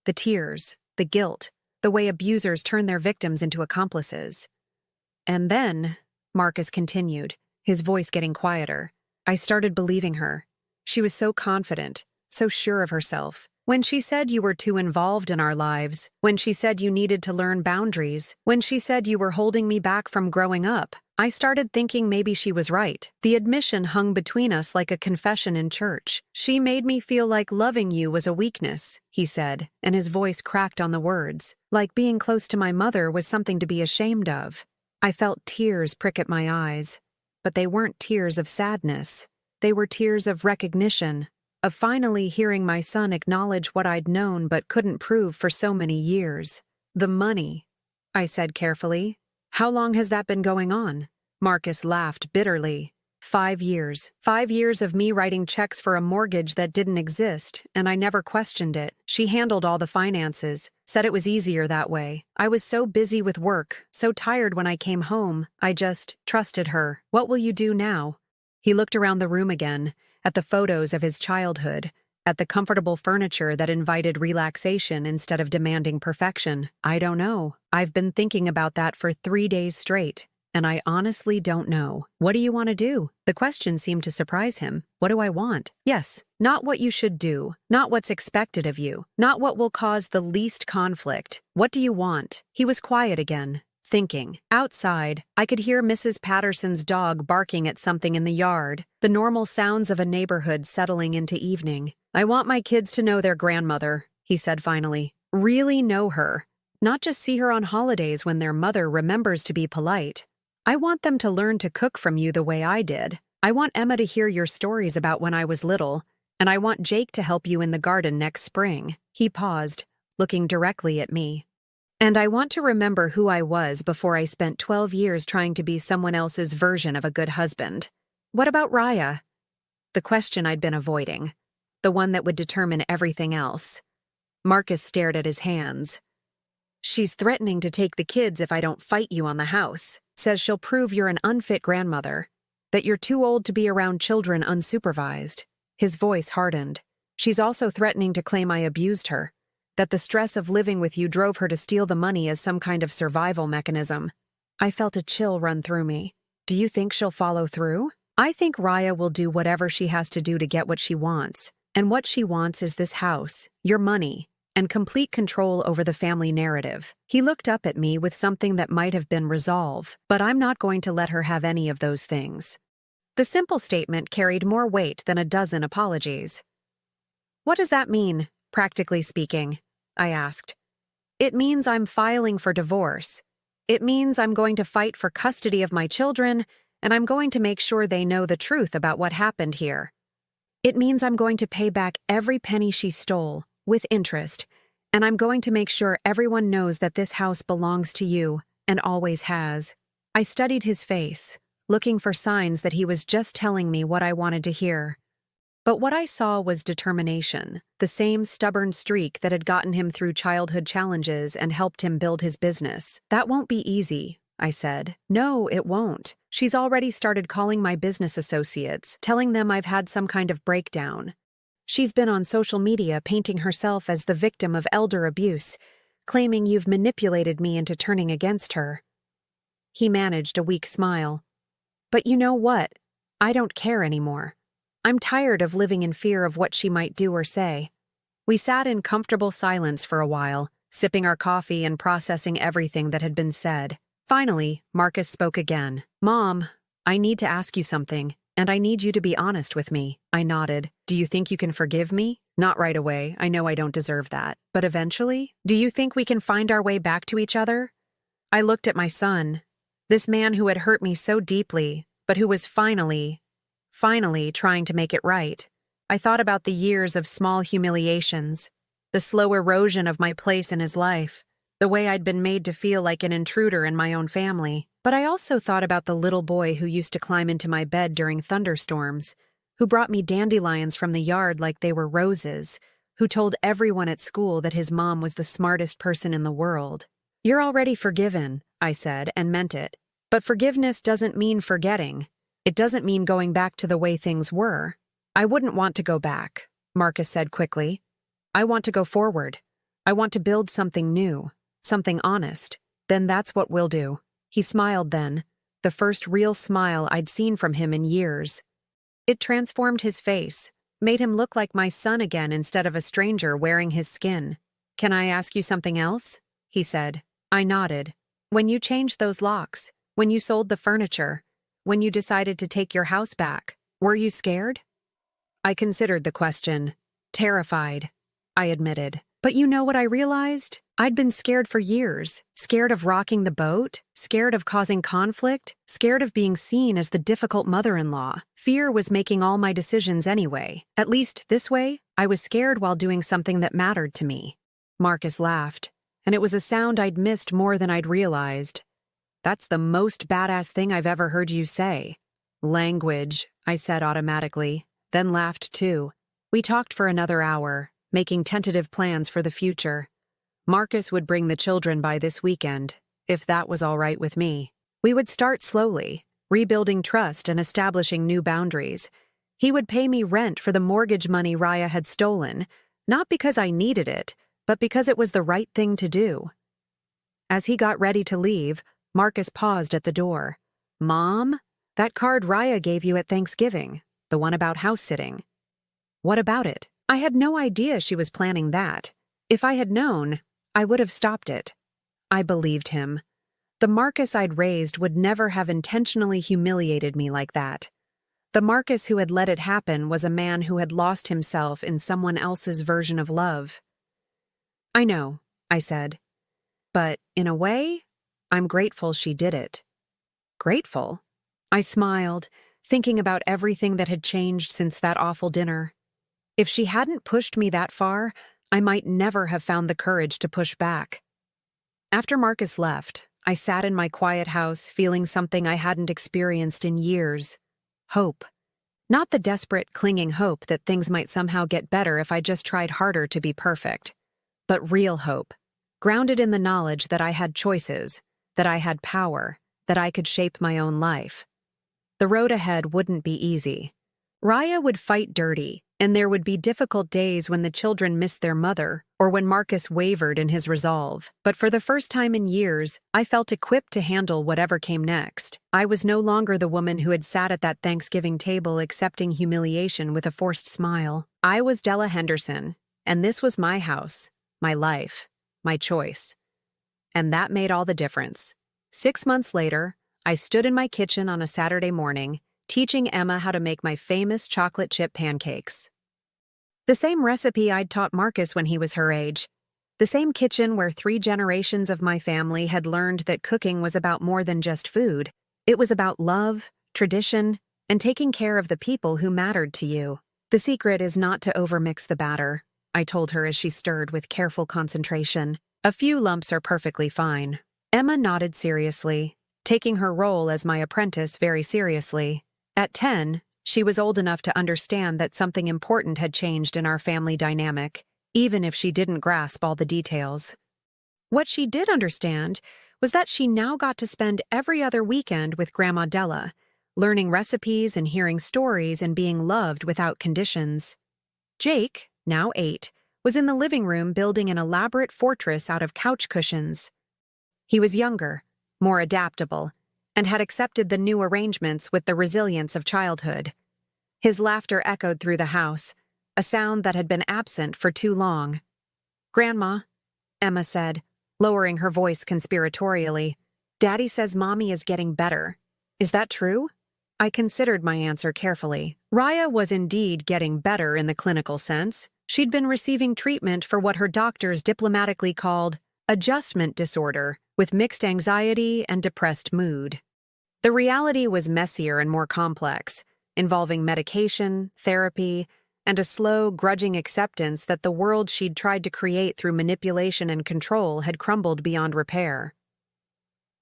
The tears, the guilt, the way abusers turn their victims into accomplices. And then," Marcus continued, his voice getting quieter, "I started believing her. She was so confident, so sure of herself. When she said you were too involved in our lives, when she said you needed to learn boundaries, when she said you were holding me back from growing up, I started thinking maybe she was right. The admission hung between us like a confession in church. She made me feel like loving you was a weakness," he said, and his voice cracked on the words, "like being close to my mother was something to be ashamed of." I felt tears prick at my eyes, but they weren't tears of sadness. They were tears of recognition, of finally hearing my son acknowledge what I'd known but couldn't prove for so many years. "The money," I said carefully. "How long has that been going on?" Marcus laughed bitterly. 5 years. 5 years of me writing checks for a mortgage that didn't exist, and I never questioned it. She handled all the finances, said it was easier that way. I was so busy with work, so tired when I came home, I just trusted her. What will you do now? He looked around the room again, at the photos of his childhood, at the comfortable furniture that invited relaxation instead of demanding perfection. I don't know. I've been thinking about that for 3 days straight, and I honestly don't know. What do you want to do? The question seemed to surprise him. What do I want? Yes, not what you should do, not what's expected of you, not what will cause the least conflict. What do you want? He was quiet again, thinking. Outside, I could hear Mrs. Patterson's dog barking at something in the yard, the normal sounds of a neighborhood settling into evening. I want my kids to know their grandmother, he said finally. Really know her. Not just see her on holidays when their mother remembers to be polite. I want them to learn to cook from you the way I did. I want Emma to hear your stories about when I was little, and I want Jake to help you in the garden next spring. He paused, looking directly at me. And I want to remember who I was before I spent 12 years trying to be someone else's version of a good husband. What about Raya? The question I'd been avoiding. The one that would determine everything else. Marcus stared at his hands. She's threatening to take the kids if I don't fight you on the house. Says she'll prove you're an unfit grandmother, that you're too old to be around children unsupervised. His voice hardened. She's also threatening to claim I abused her, that the stress of living with you drove her to steal the money as some kind of survival mechanism. I felt a chill run through me. Do you think she'll follow through? I think Raya will do whatever she has to do to get what she wants. And what she wants is this house, your money, and complete control over the family narrative. He looked up at me with something that might have been resolve, but I'm not going to let her have any of those things. The simple statement carried more weight than a dozen apologies. What does that mean, practically speaking? I asked. It means I'm filing for divorce. It means I'm going to fight for custody of my children, and I'm going to make sure they know the truth about what happened here. It means I'm going to pay back every penny she stole, with interest, and I'm going to make sure everyone knows that this house belongs to you, and always has. I studied his face, looking for signs that he was just telling me what I wanted to hear. But what I saw was determination, the same stubborn streak that had gotten him through childhood challenges and helped him build his business. That won't be easy, I said. No, it won't. She's already started calling my business associates, telling them I've had some kind of breakdown. She's been on social media painting herself as the victim of elder abuse, claiming you've manipulated me into turning against her. He managed a weak smile. But you know what? I don't care anymore. I'm tired of living in fear of what she might do or say. We sat in comfortable silence for a while, sipping our coffee and processing everything that had been said. Finally, Marcus spoke again. Mom, I need to ask you something, and I need you to be honest with me. I nodded. Do you think you can forgive me? Not right away. I know I don't deserve that. But eventually? Do you think we can find our way back to each other? I looked at my son, this man who had hurt me so deeply, but who was finally trying to make it right. I thought about the years of small humiliations, the slow erosion of my place in his life, the way I'd been made to feel like an intruder in my own family. But I also thought about the little boy who used to climb into my bed during thunderstorms, who brought me dandelions from the yard like they were roses, who told everyone at school that his mom was the smartest person in the world. You're already forgiven, I said, and meant it. But forgiveness doesn't mean forgetting. It doesn't mean going back to the way things were. I wouldn't want to go back, Marcus said quickly. I want to go forward. I want to build something new, something honest. Then that's what we'll do. He smiled then, the first real smile I'd seen from him in years. It transformed his face, made him look like my son again instead of a stranger wearing his skin. Can I ask you something else? He said. I nodded. When you changed those locks, when you sold the furniture, when you decided to take your house back, were you scared? I considered the question. Terrified, I admitted. But you know what I realized? I'd been scared for years. Scared of rocking the boat, scared of causing conflict, scared of being seen as the difficult mother-in-law. Fear was making all my decisions anyway. At least this way, I was scared while doing something that mattered to me. Marcus laughed, and it was a sound I'd missed more than I'd realized. That's the most badass thing I've ever heard you say. Language, I said automatically, then laughed too. We talked for another hour, making tentative plans for the future. Marcus would bring the children by this weekend, if that was all right with me. We would start slowly, rebuilding trust and establishing new boundaries. He would pay me rent for the mortgage money Raya had stolen, not because I needed it, but because it was the right thing to do. As he got ready to leave, Marcus paused at the door. Mom, that card Raya gave you at Thanksgiving, the one about house-sitting. What about it? I had no idea she was planning that. If I had known, I would have stopped it. I believed him. The Marcus I'd raised would never have intentionally humiliated me like that. The Marcus who had let it happen was a man who had lost himself in someone else's version of love. I know, I said. But, in a way, I'm grateful she did it. Grateful? I smiled, thinking about everything that had changed since that awful dinner. If she hadn't pushed me that far, I might never have found the courage to push back. After Marcus left, I sat in my quiet house feeling something I hadn't experienced in years. Hope. Not the desperate, clinging hope that things might somehow get better if I just tried harder to be perfect, but real hope, grounded in the knowledge that I had choices, that I had power, that I could shape my own life. The road ahead wouldn't be easy. Raya would fight dirty, and there would be difficult days when the children missed their mother or when Marcus wavered in his resolve. But for the first time in years, I felt equipped to handle whatever came next. I was no longer the woman who had sat at that Thanksgiving table accepting humiliation with a forced smile. I was Della Henderson, and this was my house, my life, my choice. And that made all the difference. 6 months later, I stood in my kitchen on a Saturday morning, teaching Emma how to make my famous chocolate chip pancakes. The same recipe I'd taught Marcus when he was her age. The same kitchen where 3 generations of my family had learned that cooking was about more than just food. It was about love, tradition, and taking care of the people who mattered to you. The secret is not to overmix the batter, I told her as she stirred with careful concentration. A few lumps are perfectly fine. Emma nodded seriously, taking her role as my apprentice very seriously. At 10, she was old enough to understand that something important had changed in our family dynamic, even if she didn't grasp all the details. What she did understand was that she now got to spend every other weekend with Grandma Della, learning recipes and hearing stories and being loved without conditions. Jake, now 8, was in the living room building an elaborate fortress out of couch cushions. He was younger, more adaptable, and had accepted the new arrangements with the resilience of childhood. His laughter echoed through the house, a sound that had been absent for too long. "Grandma," Emma said, lowering her voice conspiratorially, "Daddy says Mommy is getting better. Is that true?" I considered my answer carefully. Raya was indeed getting better in the clinical sense. She'd been receiving treatment for what her doctors diplomatically called adjustment disorder, with mixed anxiety and depressed mood. The reality was messier and more complex, involving medication, therapy, and a slow, grudging acceptance that the world she'd tried to create through manipulation and control had crumbled beyond repair.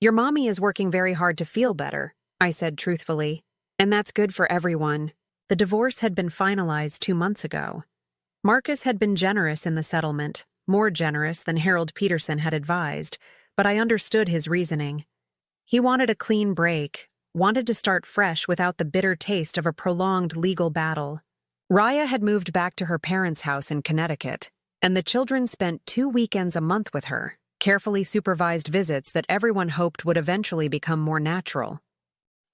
"Your mommy is working very hard to feel better," I said truthfully, "and that's good for everyone." The divorce had been finalized 2 months ago. Marcus had been generous in the settlement, more generous than Harold Peterson had advised, but I understood his reasoning. He wanted a clean break, wanted to start fresh without the bitter taste of a prolonged legal battle. Raya had moved back to her parents' house in Connecticut, and the children spent 2 weekends a month with her, carefully supervised visits that everyone hoped would eventually become more natural.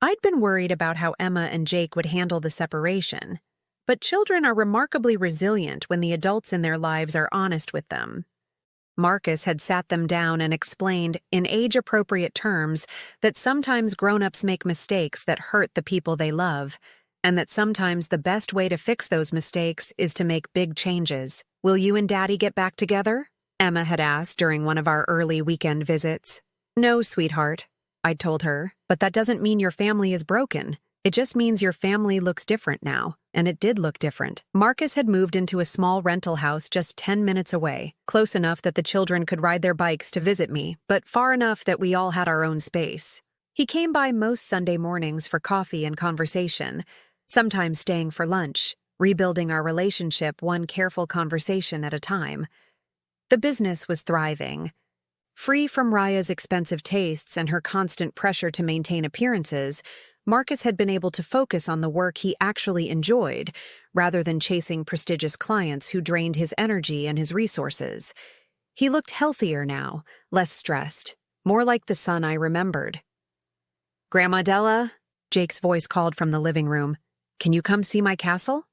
I'd been worried about how Emma and Jake would handle the separation, but children are remarkably resilient when the adults in their lives are honest with them. Marcus had sat them down and explained, in age-appropriate terms, that sometimes grown-ups make mistakes that hurt the people they love, and that sometimes the best way to fix those mistakes is to make big changes. "Will you and Daddy get back together?" Emma had asked during one of our early weekend visits. "No, sweetheart," I'd told her, "but that doesn't mean your family is broken. It just means your family looks different now." And it did look different. Marcus had moved into a small rental house just 10 minutes away, close enough that the children could ride their bikes to visit me, but far enough that we all had our own space. He came by most Sunday mornings for coffee and conversation, sometimes staying for lunch, rebuilding our relationship one careful conversation at a time. The business was thriving. Free from Raya's expensive tastes and her constant pressure to maintain appearances, Marcus had been able to focus on the work he actually enjoyed, rather than chasing prestigious clients who drained his energy and his resources. He looked healthier now, less stressed, more like the son I remembered. "Grandma Della," Jake's voice called from the living room, "can you come see my castle?"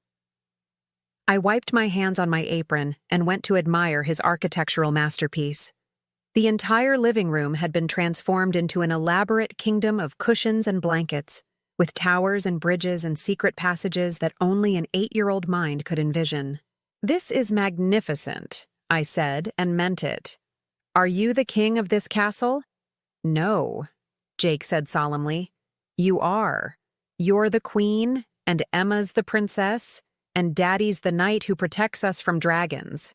I wiped my hands on my apron and went to admire his architectural masterpiece. The entire living room had been transformed into an elaborate kingdom of cushions and blankets, with towers and bridges and secret passages that only an 8-year-old mind could envision. "This is magnificent," I said, and meant it. "Are you the king of this castle?" "No," Jake said solemnly. "You are. You're the queen, and Emma's the princess, and Daddy's the knight who protects us from dragons."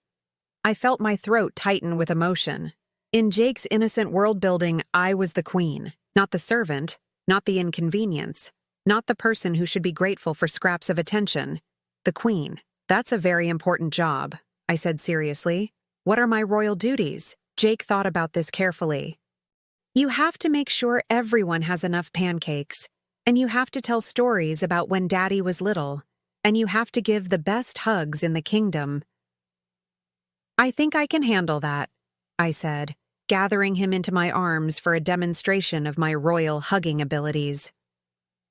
I felt my throat tighten with emotion. In Jake's innocent world-building, I was the queen, not the servant, not the inconvenience, not the person who should be grateful for scraps of attention. The queen. "That's a very important job," I said seriously. "What are my royal duties?" Jake thought about this carefully. You have to make sure everyone has enough pancakes, and you have to tell stories about when Daddy was little, and you have to give the best hugs in the kingdom. I think I can handle that, I said, gathering him into my arms for a demonstration of my royal hugging abilities.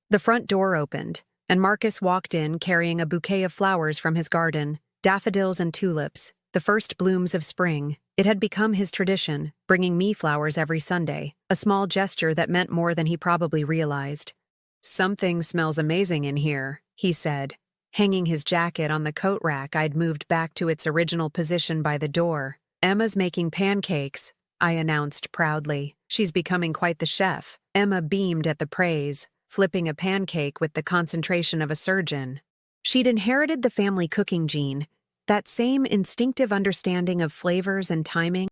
The front door opened, and Marcus walked in carrying a bouquet of flowers from his garden, daffodils and tulips, the first blooms of spring. It had become his tradition, bringing me flowers every Sunday, a small gesture that meant more than he probably realized. "Something smells amazing in here," he said, hanging his jacket on the coat rack I'd moved back to its original position by the door. "Emma's making pancakes," I announced proudly. "She's becoming quite the chef." Emma beamed at the praise, flipping a pancake with the concentration of a surgeon. She'd inherited the family cooking gene, that same instinctive understanding of flavors and timing.